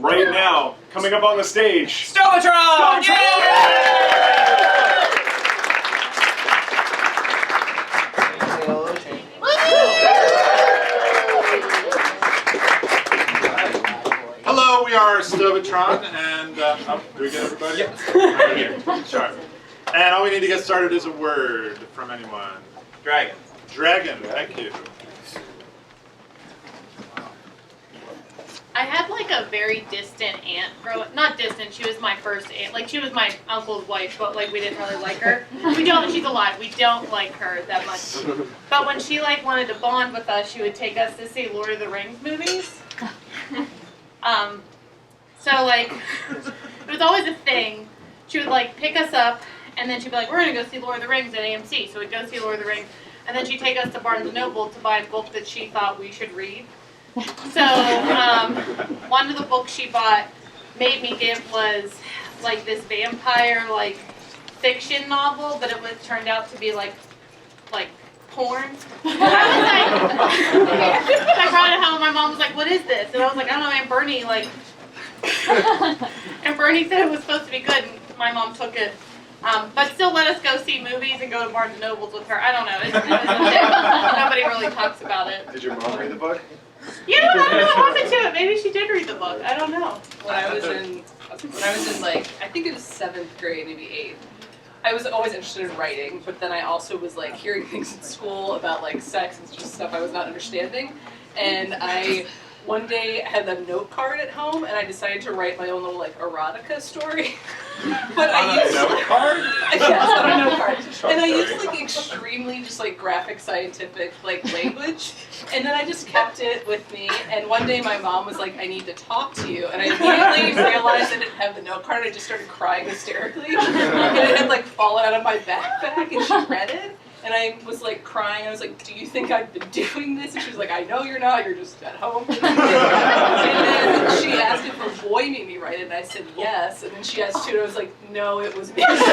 right now, coming up on the stage, Stovetron! Hello, we are Stovetron, and do we get everybody? Yep. Right here. Sure. And all we need to get started is a word from anyone. Dragon. Dragon, thank you. I had like a very distant aunt not distant, she was my first aunt. Like she was my uncle's wife, but like we didn't really like her. She's alive, we don't like her that much. But when she like wanted to bond with us, she would take us to see Lord of the Rings movies. So like, it was always a thing. She would like pick us up and then she'd be like, we're gonna go see Lord of the Rings at AMC. So we'd go see Lord of the Rings and then she'd take us to Barnes & Noble to buy a book that she thought we should read. So, one of the books she made me get was like this vampire like fiction novel, but turned out to be like porn. I brought it home. My mom was like, "What is this?" And I was like, "I don't know." And Bernie and Bernie said it was supposed to be good. And my mom took it, but still let us go see movies and go to Barnes & Nobles with her. I don't know. It was a thing. Nobody really talks about it. Did your mom read the book? You know, I don't know what happened to it. Maybe she did read the book. I don't know. When I was in like, I think it was 7th grade, maybe 8th, I was always interested in writing, but then I also was like hearing things in school about like sex and just stuff I was not understanding. And I one day had a note card at home and I decided to write my own little like erotica story. But I used note card? Yes, on a note card. And I used like extremely just like graphic scientific like language. And then I just kept it with me. And one day my mom was like, I need to talk to you. And I immediately realized I didn't have the note card. I just started crying hysterically. And it had like fallen out of my backpack and she read it. And I was like crying. I was like, do you think I've been doing this? And she was like, I know you're not. You're just at home. And then she asked if a boy made me write it. And I said yes. And then she asked too. And I was like, no, it was me. And then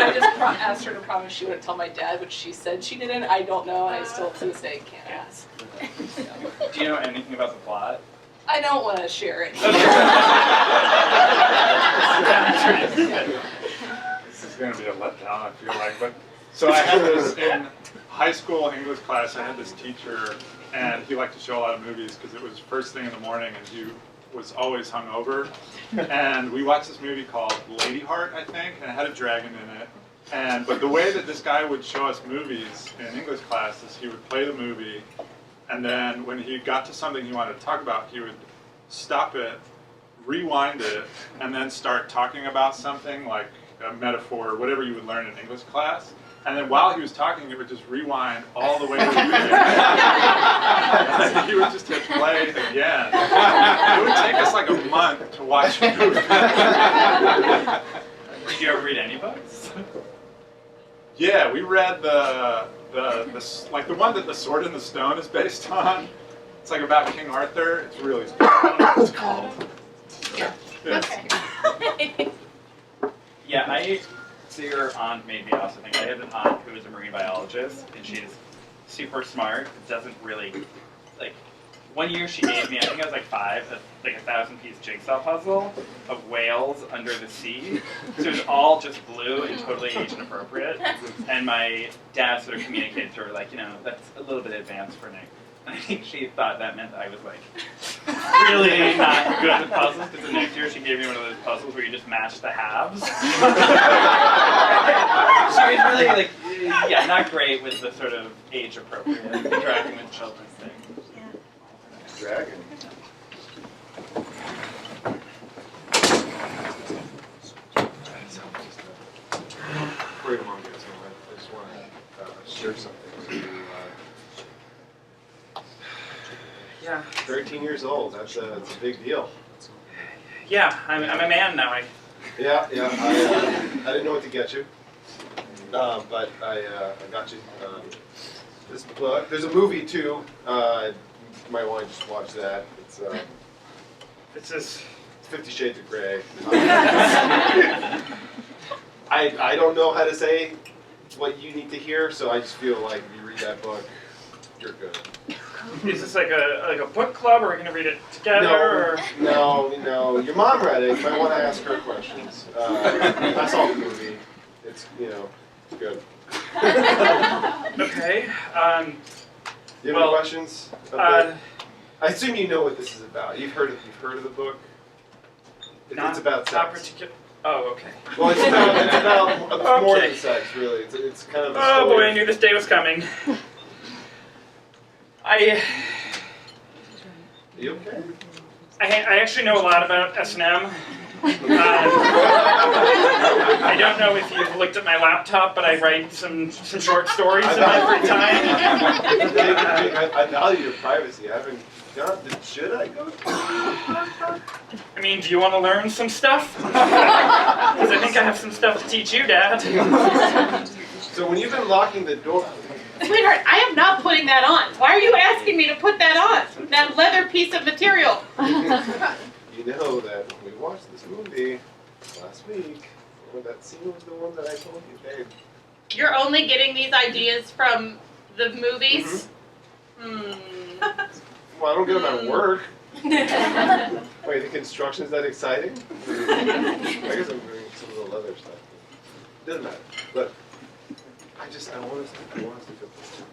I just asked her to promise she wouldn't tell my dad, but she said she didn't. I don't know. And I still to this day can't ask. Do you know anything about the plot? I don't want to share it. This is going to be a letdown, I feel like. But so I had this in high school English class. I had this teacher, and he liked to show a lot of movies because it was first thing in the morning, and he was always hungover. And we watched this movie called Lady Heart, I think, and it had a dragon in it. But the way that this guy would show us movies in English class is he would play the movie, and then when he got to something he wanted to talk about, he would stop it, rewind it, and then start talking about something like a metaphor, whatever you would learn in English class. And then while he was talking, it would just rewind all the way to the beginning. And he would just hit play again. It would take us like a month to watch a movie. Did you ever read any books? Yeah, we read the one that The Sword in the Stone is based on. It's like about King Arthur. It's really I don't know what it's called. Okay. Yeah, I see your aunt made me also think. I have an aunt who is a marine biologist, and she's super smart. Doesn't really, like, one year she gave me, I think I was like 5, like a 1,000-piece jigsaw puzzle of whales under the sea. So it was all just blue and totally age inappropriate. And my dad sort of communicated to her, like, you know, that's a little bit advanced for Nick. And I think she thought that meant that I was like really not good at puzzles, because the next year she gave me one of those puzzles where you just match the halves. She was really like, yeah, not great with the sort of age appropriate interacting with children thing. Yeah. Dragon. Wait a moment, guys. I just want to share something. Yeah. 13 years old. That's a big deal. Yeah, I'm a man now. Yeah. I didn't know what to get you, but I got you this book. There's a movie too. You might want to just watch that. It's 50 Shades of Grey. I don't know how to say what you need to hear, so I just feel like if you read that book, you're good. Is this like a book club, or are we going to read it together? No, your mom read it. You might want to ask her questions. I saw the movie. It's it's good. Okay. Do you have any questions? I assume you know what this is about. You've heard of the book. It's about sex. Not particular. Oh, okay. Well, it's about more Okay. than sex, really. It's kind of. A Oh story. boy, I knew this day was coming. Are you okay? I actually know a lot about S&M. I don't know if you've looked at my laptop, but I write some short stories in my free time. I value your privacy. I haven't gone. Should I go? I mean, do you want to learn some stuff? Because I think I have some stuff to teach you, Dad. So when you've been locking the door. Sweetheart, I am not putting that on. Why are you asking me to put that on? That leather piece of material. You know that when we watched this movie last week, that scene was the one that I told you, babe. You're only getting these ideas from the movies? Well, I don't get them at work. Wait, the construction's that exciting? I guess I'm doing some of the leather stuff. Doesn't matter. Look, I want us to feel this too.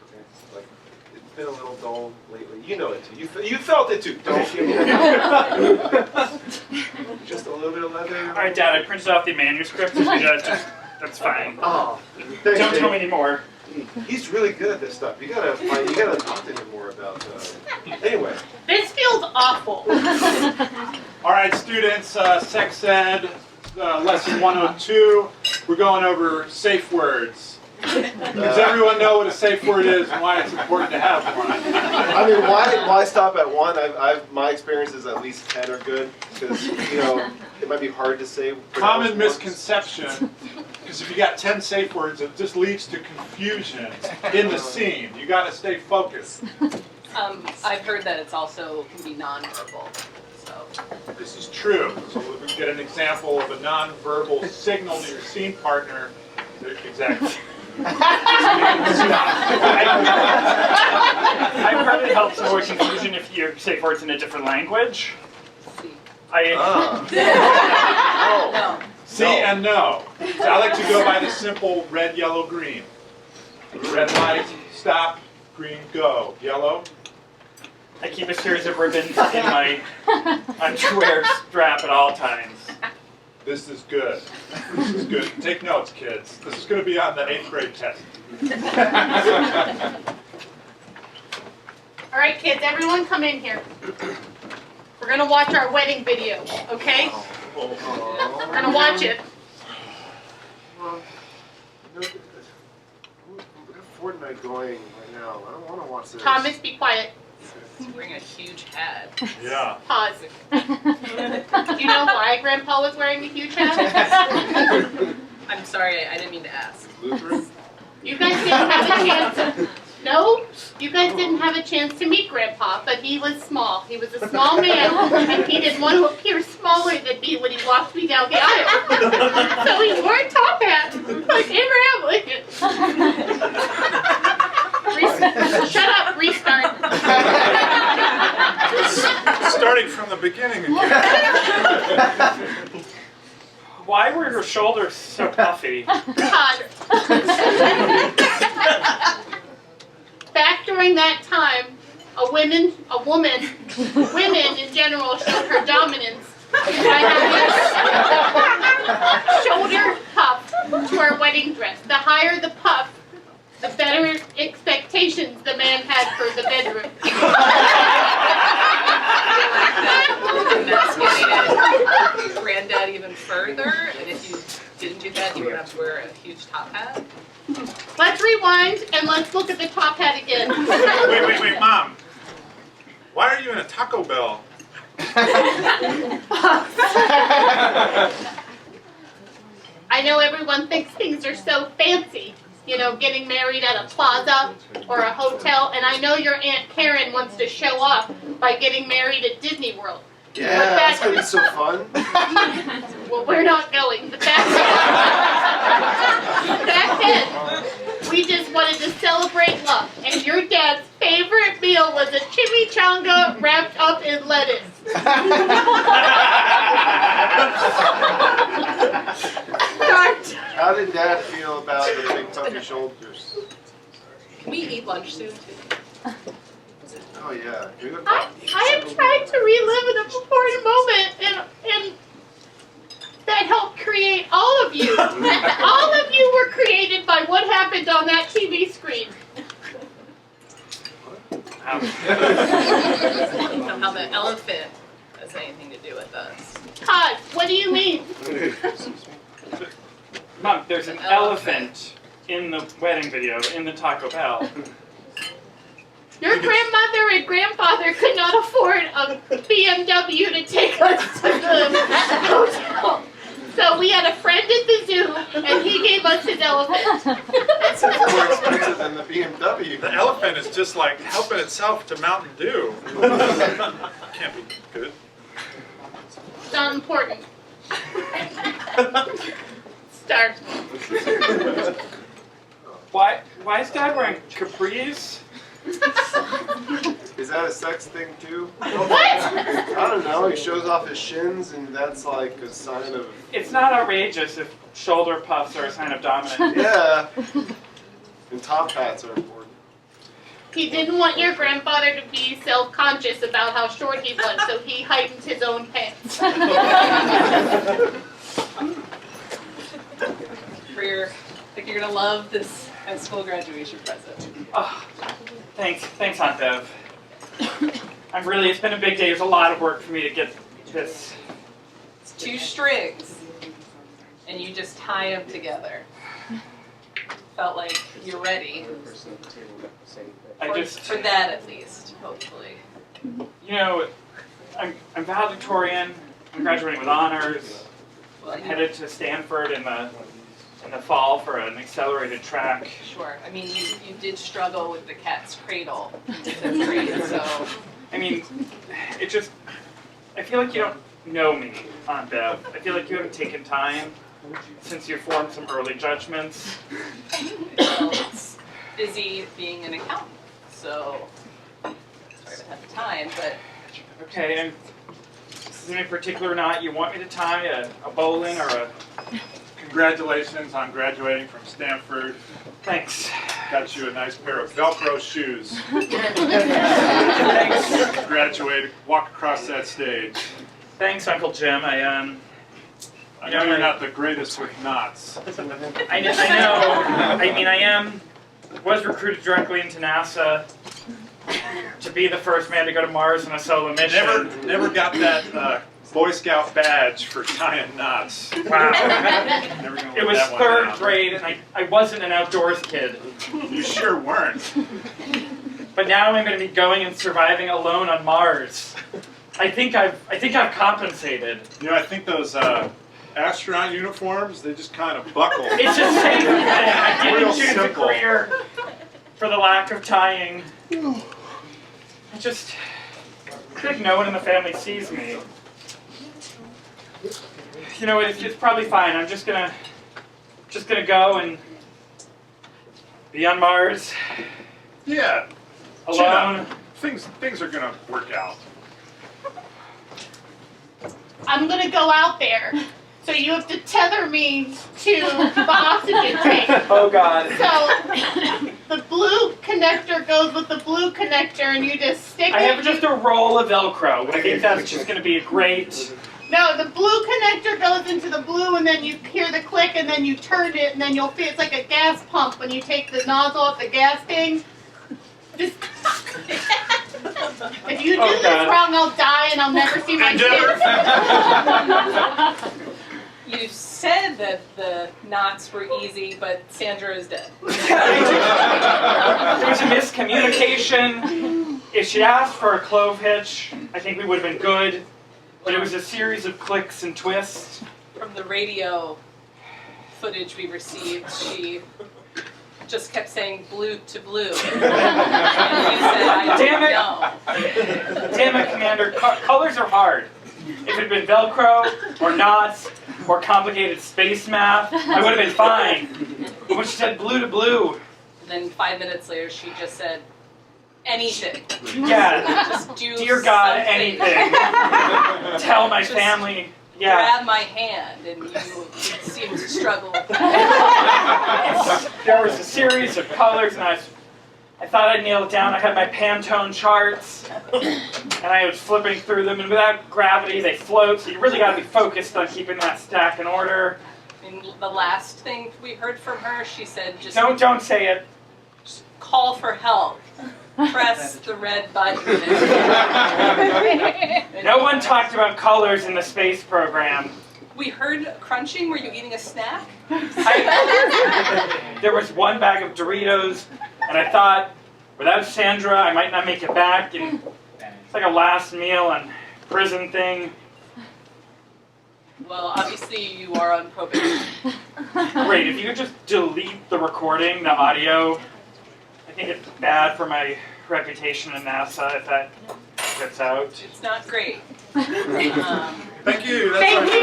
Okay? Like, it's been a little dull lately. You know it too. You felt it too. Don't you? Just a little bit of leather. All right, Dad, I printed off the manuscript. That's fine. Oh, Don't tell me anymore. He's really good at this stuff. You gotta talk to him more about. Anyway. This feels awful. All right, students, sex ed, lesson 102. We're going over safe words. Does everyone know what a safe word is and why it's important to have one? I mean, why stop at one? My experience is at least 10 are good because it might be hard to say. Common misconception, because if you got 10 safe words, it just leads to confusion in the scene. You got to stay focused. I've heard that it's also can be nonverbal. So This is true. So we get an example of a nonverbal signal to your scene partner. Exactly. I've heard it helps avoid confusion if you say words in a different language. no. See and no. So I like to go by the simple red, yellow, green. Red light, stop. Green, go. Yellow. I keep a series of ribbons in my underwear strap at all times. This is good. This is good. Take notes, kids. This is going to be on the 8th grade test. All right, kids, everyone come in here. We're going to watch our wedding video, okay? We're going to watch it. Well, we have Fortnite going right now. I don't want to watch this. Thomas, be quiet. He's wearing a huge hat. Yeah. Pause. Do you know why Grandpa was wearing a huge hat? I'm sorry, I didn't mean to ask. Lutheran? You guys didn't have a chance. No, you guys didn't have a chance to meet Grandpa, but he was small. He was a small man, and he didn't want to appear smaller than me when he walked me down the aisle. So he wore a top hat, like Abraham Lincoln. Shut up, restart. Starting from the beginning again. Why were your shoulders so puffy? Todd. Back during that time, women in general showed her dominance by having a shoulder puff to her wedding dress. The higher the puff, the better expectations the man had for the bedroom. Emasculated Granddad even further, and if you didn't do that, you would have to wear a huge top hat. Let's rewind and let's look at the top hat again. Wait, Mom. Why are you in a Taco Bell? I know everyone thinks things are so fancy, getting married at a plaza or a hotel, and I know your Aunt Karen wants to show off by getting married at Disney World. Yeah, that's going to be so fun. Well, we're not going, but back then, we just wanted to celebrate love, and your dad's favorite meal was a chimichanga wrapped up in lettuce. How did Dad feel about the big puffy shoulders? Can we eat lunch soon too? Oh yeah. I am trying to relive an important moment and that helped create all of you. All of you were created by what happened on that TV screen. I don't know how the elephant has anything to do with us. Todd, what do you mean? Mom, there's an elephant in the wedding video in the Taco Bell. Your grandmother and grandfather could not afford a BMW to take us to the hotel. So we had a friend at the zoo, and he gave us his elephant. That's more expensive than the BMW. The elephant is just like helping itself to Mountain Dew. Can't be good. It's not important. Start. Why is Dad wearing capris? Is that a sex thing too? What? I don't know. He shows off his shins, and that's like a sign of. It's not outrageous if shoulder puffs are a sign of dominance. Yeah. And top hats are important. He didn't want your grandfather to be self-conscious about how short he was, so he heightened his own pants. I think you're gonna love this high school graduation present. Oh, thanks, Aunt Bev. It's been a big day. There's a lot of work for me to get this. It's 2 strings, and you just tie them together. Felt like you're ready. For that at least, hopefully. You know, I'm valedictorian. I'm graduating with honors. Well, I'm headed to Stanford in the fall for an accelerated track. Sure. I mean, you did struggle with the cat's cradle in 5th grade, so. I mean, I feel like you don't know me, Aunt Bev. I feel like you haven't taken time since you formed some early judgments. Well, it's busy being an accountant, so sorry to have the time, but Okay, and is there any particular knot you want me to tie? A bowline or a... Congratulations on graduating from Stanford. Thanks. Got you a nice pair of Velcro shoes. Thanks. Graduate, walk across that stage. Thanks, Uncle Jim. I know you're not the greatest with knots. I know. I mean, was recruited directly into NASA to be the first man to go to Mars on a solo mission. Never got that Boy Scout badge for tying knots. Wow. Never gonna It live was that one 3rd down. grade, and I wasn't an outdoors kid. You sure weren't. But now I'm going to be going and surviving alone on Mars. I think I've compensated. You know, I think those astronaut uniforms, they just kind of buckle. It's a safe thing. I Real didn't choose a simple. career for the lack of tying. I think no one in the family sees me. You know, it's probably fine. I'm just gonna go and be on Mars Yeah. alone. Things are gonna work out. I'm gonna go out there, so you have to tether me to the oxygen tank. Oh God. So the blue connector goes with the blue connector, and you just stick I it. have just a roll of Velcro. I think that's just gonna be a great. No, the blue connector goes into the blue, and then you hear the click, and then you turn it, and then you'll feel it's like a gas pump when you take the nozzle off the gas thing. Just if you do this God. wrong, I'll die, and I'll never see my kids. you said that the knots were easy, but Sandra is dead. There was a miscommunication. If she asked for a clove hitch, I think we would have been good. But it was a series of clicks and twists. From the radio footage we received, she just kept saying blue to blue. And you said, I Damn it. don't know. Damn it, Commander. Colors are hard. If it had been Velcro, or knots, or complicated space math, I would have been fine. But when she said blue to blue, And then 5 minutes later, she just said, anything. yeah, Just do dear God, something. anything. Tell my family Yeah. grab my hand, and you seemed to struggle with that. There was a series of colors, and I thought I'd nail it down. I had my Pantone charts, and I was flipping through them, and without gravity, they float, so you really got to be focused on keeping that stack in order. And the last thing we heard from her, she said, just Don't say it. call for help. Press the red button. No one talked about colors in the space program. We heard crunching. Were you eating a snack? There was one bag of Doritos, and I thought, without Sandra, I might not make it back, and it's like a last meal and prison thing. Well, obviously you are on probation. Great, if you could just delete the recording, the audio. I think it's bad for my reputation in NASA if that gets out. It's not great. Thank you. That's Thank our you.